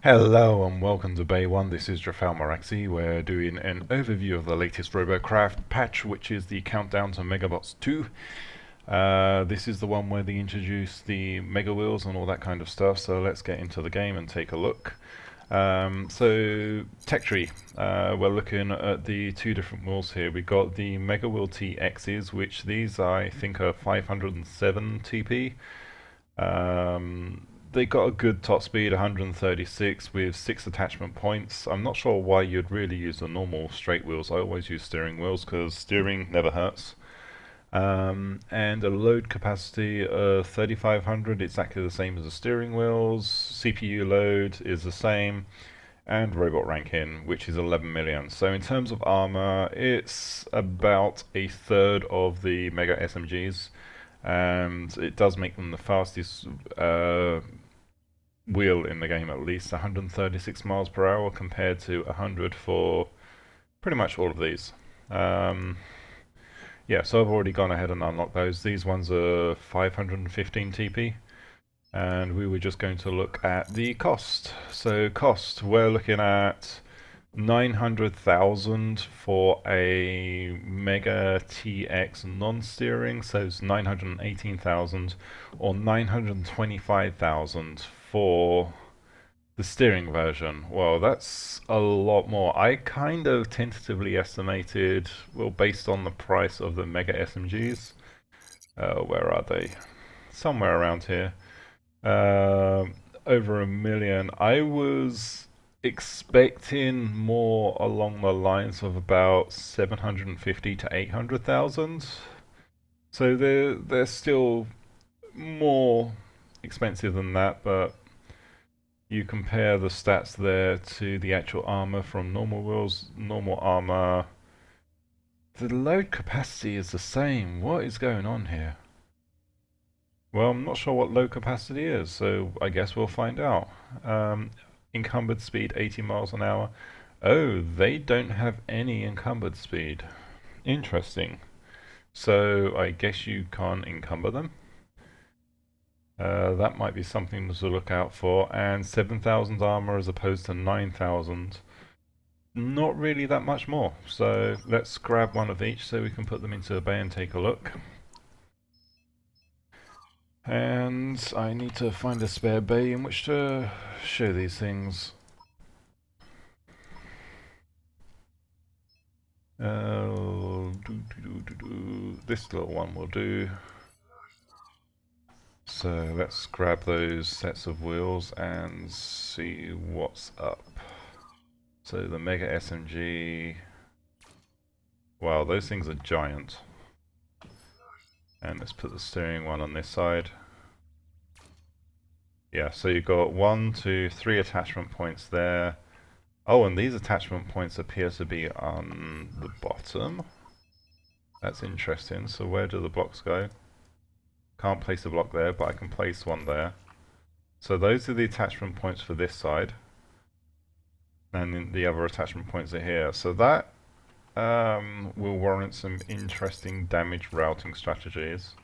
Hello and welcome to Bay 1, this is Jafal Maraxi. We're doing an overview of the latest Robocraft patch, which is the countdown to Megabots 2. This is the one where they introduce the Mega Wheels and all that kind of stuff, so let's get into the game and take a look. So, tech tree, we're looking at the two different wheels here. We've got the Mega Wheel TXs, which these I think are 507 TP. They got a good top speed, 136 with 6 attachment points. I'm not sure why you'd really use the normal straight wheels. I always use steering wheels because steering never hurts. And a load capacity of 3500, exactly the same as the steering wheels. CPU load is the same. And robot ranking, which is 11 million. So in terms of armor, it's about a third of the Mega SMGs. And it does make them the fastest wheel in the game, at least 136 miles per hour compared to 100 for pretty much all of these. Yeah, so I've already gone ahead and unlocked those. These ones are 515 TP, and we were just going to look at the cost. So cost, we're looking at 900,000 for a Mega TX non-steering, so it's 918,000, or 925,000 for the steering version. Well, that's a lot more. I kind of tentatively estimated, well, based on the price of the Mega SMGs, where are they? Somewhere around here. Over 1 million. I was expecting more along the lines of about 750 to 800,000. So they're still more expensive than that, but you compare the stats there to the actual armor from normal wheels, normal armor. The load capacity is the same. What is going on here? Well, I'm not sure what low capacity is, so I guess we'll find out. Encumbered speed 80 miles an hour. Oh, they don't have any encumbered speed. Interesting. So I guess you can't encumber them. That might be something to look out for. And 7,000 armor as opposed to 9,000. Not really that much more. So let's grab one of each so we can put them into the bay and take a look. And I need to find a spare bay in which to show these things. This little one will do. So let's grab those sets of wheels and see what's up. So the Mega SMG. Wow, those things are giant. And let's put the steering one on this side. Yeah, so you've got 1, 2, 3 attachment points there. Oh, and these attachment points appear to be on the bottom. That's interesting. So where do the blocks go? Can't place a block there, but I can place one there. So those are the attachment points for this side. And then the other attachment points are here. So that will warrant some interesting damage routing strategies.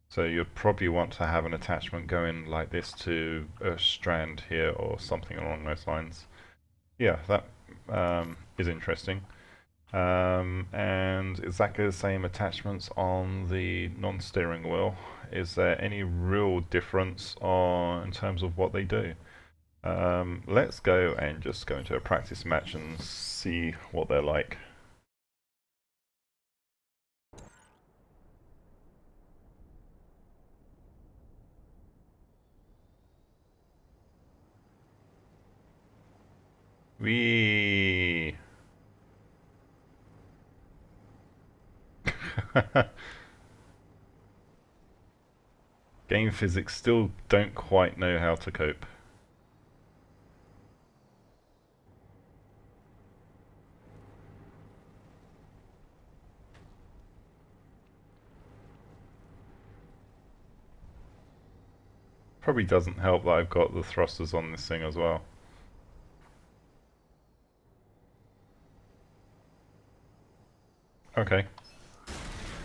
So you'd probably want to have an attachment going like this to a strand here or something along those lines. Yeah, that is interesting. And exactly the same attachments on the non-steering wheel. Is there any real difference in terms of what they do? Let's go and just go into a practice match and see what they're like. Wee. Game physics still don't quite know how to cope. Probably doesn't help that I've got the thrusters on this thing as well. Okay.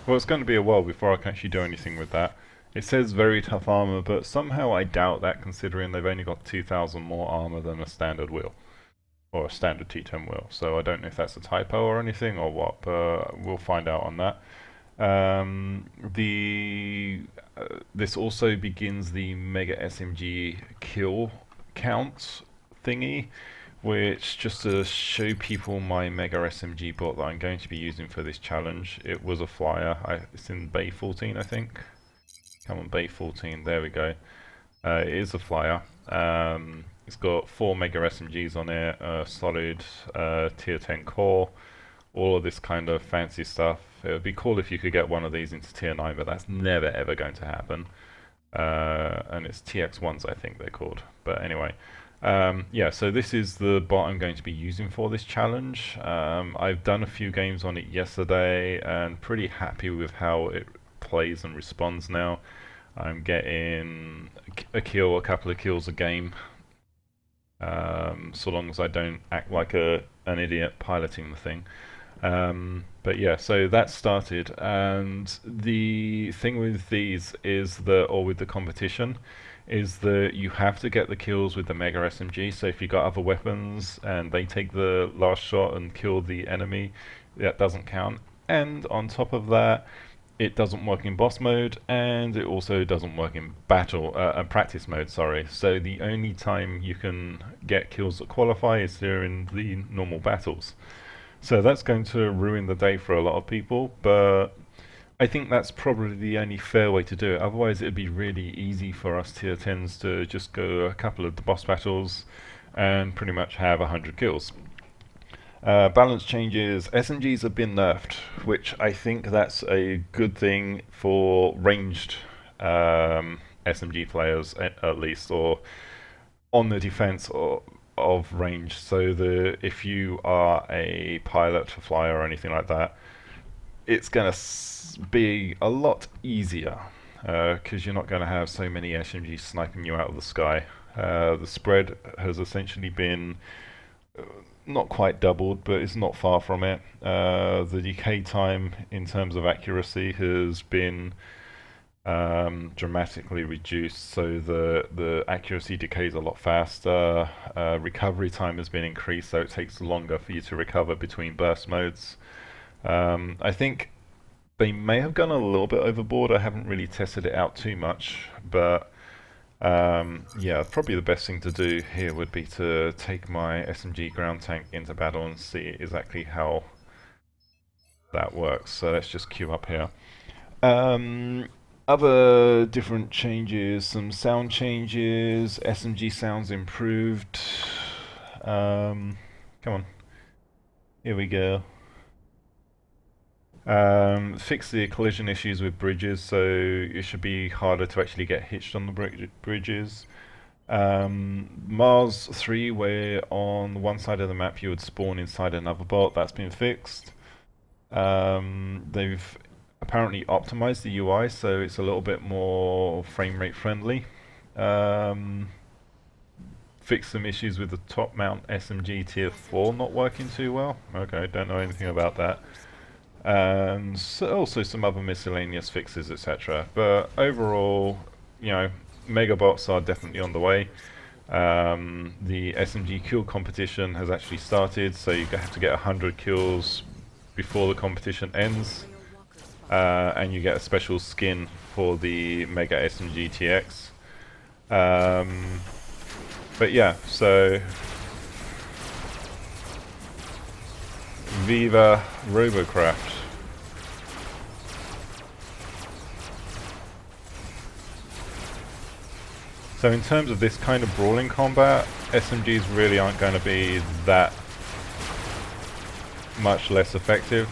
Well, it's going to be a while before I can actually do anything with that. It says very tough armor, but somehow I doubt that considering they've only got 2,000 more armor than a standard wheel. Or a standard T10 wheel. So I don't know if that's a typo or anything or what, but we'll find out on that. This also begins the Mega SMG kill count thingy, which just to show people my Mega SMG bot that I'm going to be using for this challenge. It was a flyer. It's in Bay 14, I think. Come on, Bay 14. There we go. It is a flyer. It's got 4 Mega SMGs on it, solid tier 10 core, all of this kind of fancy stuff. It would be cool if you could get one of these into tier 9, but that's never ever going to happen. And it's TX1s, I think they're called. But anyway, yeah, so this is the bot I'm going to be using for this challenge. I've done a few games on it yesterday and pretty happy with how it plays and responds now. I'm getting a couple of kills a game, so long as I don't act like an idiot piloting the thing. But yeah, so that started, and the thing with these is that, or with the competition, is that you have to get the kills with the Mega SMG. So if you got other weapons and they take the last shot and kill the enemy, that doesn't count. And on top of that, it doesn't work in boss mode, and it also doesn't work in practice mode, sorry. So the only time you can get kills that qualify is during the normal battles. So that's going to ruin the day for a lot of people, but I think that's probably the only fair way to do it. Otherwise it'd be really easy for us tier 10s to just go a couple of the boss battles and pretty much have 100 kills. Balance changes. SMGs have been nerfed, which I think that's a good thing for ranged SMG players, at least, or on the defense of range. So if you are a pilot, a flyer, or anything like that, it's going to be a lot easier because you're not going to have so many SMGs sniping you out of the sky. The spread has essentially been not quite doubled, but it's not far from it. The decay time in terms of accuracy has been dramatically reduced, so the accuracy decays a lot faster. Recovery time has been increased, so it takes longer for you to recover between burst modes. I think they may have gone a little bit overboard. I haven't really tested it out too much, but yeah, probably the best thing to do here would be to take my SMG ground tank into battle and see exactly how that works. So let's just queue up here. Other different changes, some sound changes, SMG sounds improved. Come on, here we go. Fix the collision issues with bridges, so it should be harder to actually get hitched on the bridges. Mars 3, where on one side of the map you would spawn inside another bot, that's been fixed. They've apparently optimized the UI, so it's a little bit more frame rate friendly. Fixed some issues with the top mount SMG tier 4 not working too well. Okay, don't know anything about that. And also some other miscellaneous fixes, etc. But overall, you know, Megabots are definitely on the way. The SMG kill competition has actually started, so you have to get 100 kills before the competition ends, and you get a special skin for the Mega SMG TX. But yeah, so Viva Robocraft. So in terms of this kind of brawling combat, SMGs really aren't going to be that much less effective.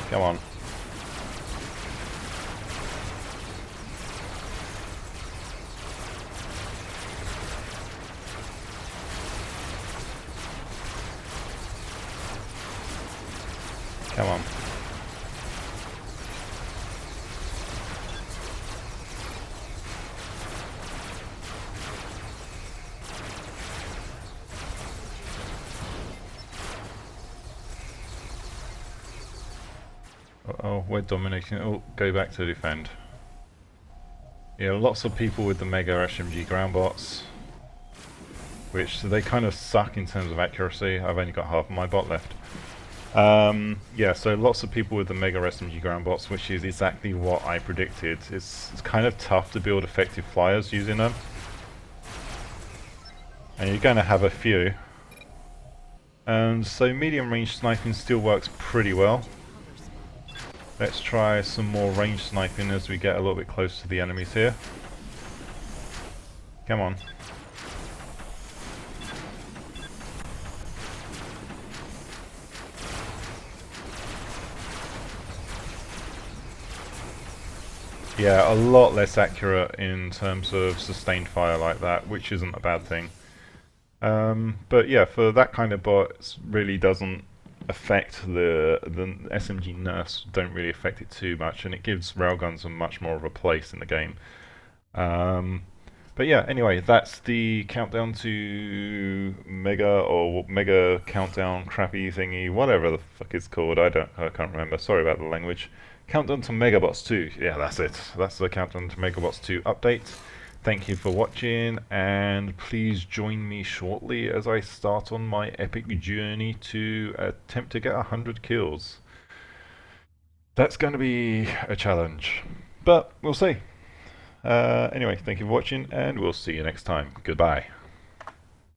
Come on. Come on. Oh, we're dominating. Oh, go back to defend. Yeah, lots of people with the Mega SMG ground bots, which they kind of suck in terms of accuracy. I've only got half of my bot left. Yeah, so lots of people with the Mega SMG ground bots, which is exactly what I predicted. It's kind of tough to build effective flyers using them. And you're going to have a few. And so medium range sniping still works pretty well. Let's try some more range sniping as we get a little bit close to the enemies here. Come on. Yeah, a lot less accurate in terms of sustained fire like that, which isn't a bad thing. But yeah, for that kind of bot, it really doesn't affect the SMG nerfs. Don't really affect it too much, and it gives railguns a much more of a place in the game. Um, but yeah, anyway, that's the countdown to Mega or Mega Countdown crappy thingy, whatever the fuck it's called. I can't remember. Sorry about the language. Countdown to Megabots 2. Yeah, that's it. That's the Countdown to Megabots 2 update. Thank you for watching, and please join me shortly as I start on my epic journey to attempt to get 100 kills. That's going to be a challenge, but we'll see. Anyway, thank you for watching, and we'll see you next time. Goodbye.